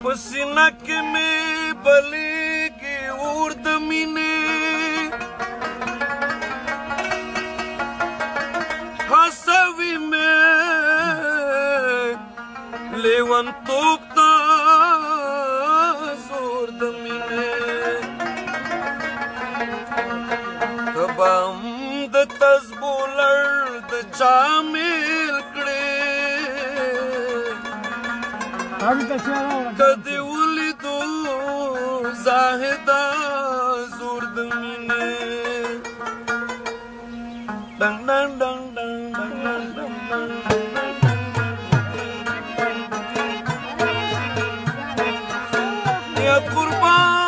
पसीना के में बली की उर्द मीने हसवी में लेवन तोकता जोर दमीने तबाम द तजबोलर द चामिल कड़े कदे उलिदो जाहिदा जोर दमीने डंग डंग डंग डंग डंग डंग या कुर्बान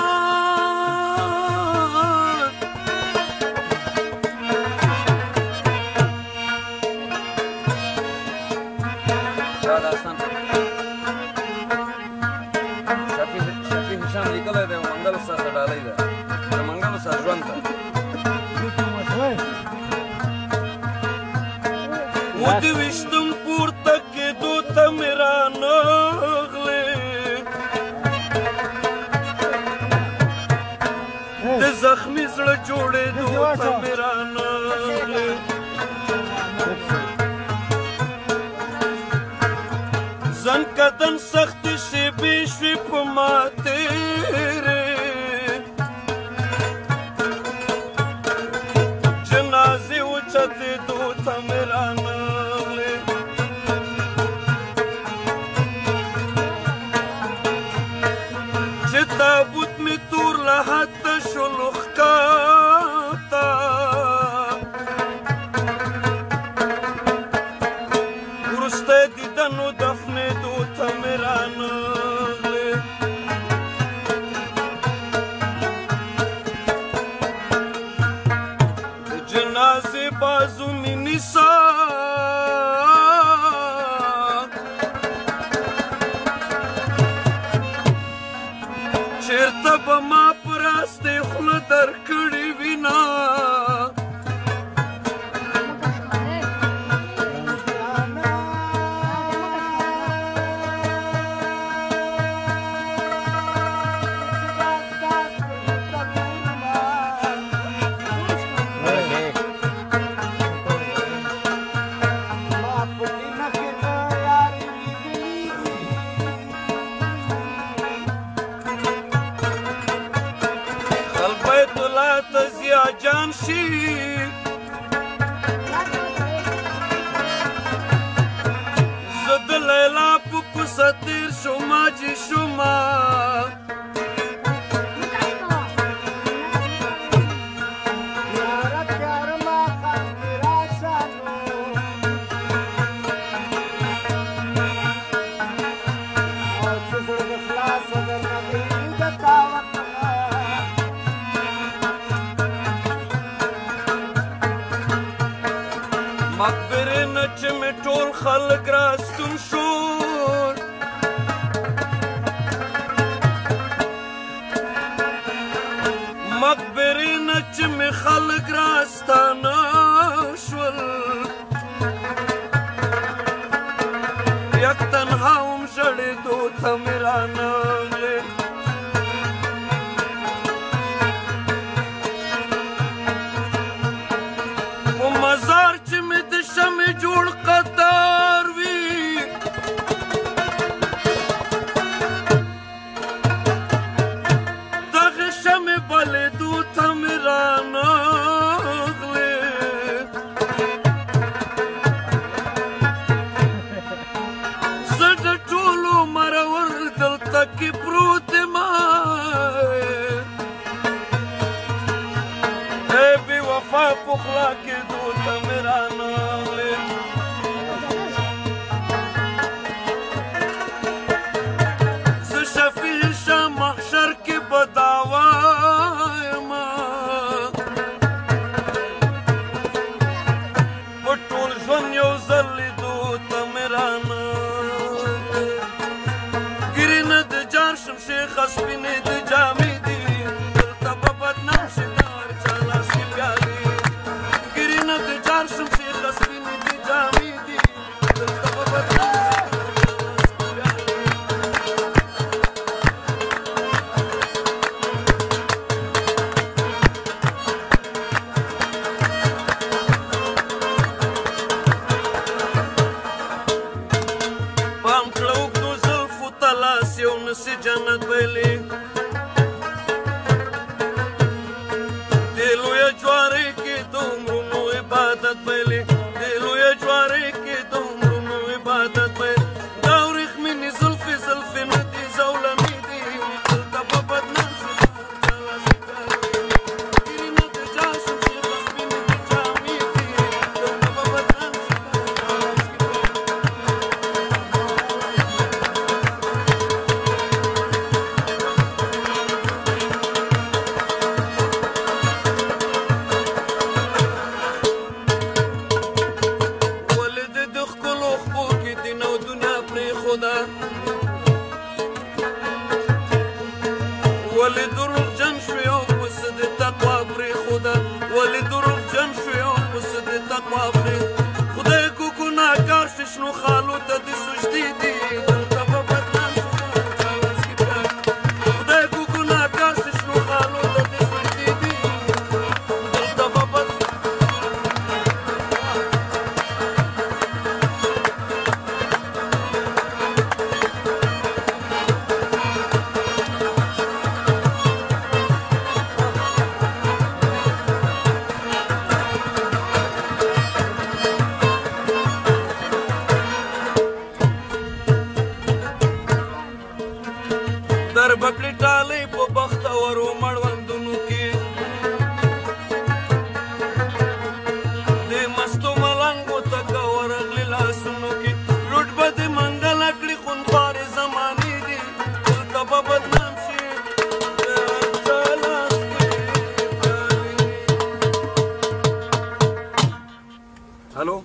विष्णु पूर्ता के दूत मेरा नगले जख्मी सड़ जोड़े दूत मेरा नगले जन कदन सख्ती से बेशवी पमाते रे जनाजे उचते दूत मेरा ताबूत में तूर लहात शुलुख काता उरुस्ते दिदनु दफने दूता मेरा नगले जनाजे बाजू में निसा तब माँ परास्ते खुल दर कड़ी बिना तजिया जानशी जद लैला पुकु सतीर शुमा जी शुमा मकबरे नच में टोल खल्क रास्तुम शोर मकबरे नच में खल्क रास्ताना शवल एक तन्हा उमशड़े दो था मेरा नगले वो मजार में जोड़ कतार वी दगश में बले दूत मेरा नगले सड टोलो मरवर दल तक प्रूत माए ए बेवफा पुखला के दूत मेरा नगले لاس یو نسی جنت ویلی دی لویه جوارې کې د عمرونو عبادت ویلی دی لویه جوارې کې د عمرونو عبادت ویلی دا ورېښمینې زلفې زلفې نه دي زولمې دي دلته به بدنام شي ولی دروغجن شوی او پس د تقوا پرېښوده ولی دروغجن شوی او پس د تقوا پرېښوده خدای کو ګناهګار شي شنو خالو ته د سجدې دي دلته به بدنام شي خدای کو ګناهګار شي شنو خالو ته د سجدې دي دلته به در بکړې ټالۍ په بختورو مړوندونو کې د مستو ملنګو تکه ورغلې لاسونو کې لوټ به د منګله کړي خونخوارې زمانې دي دلته به بدنام شي هلو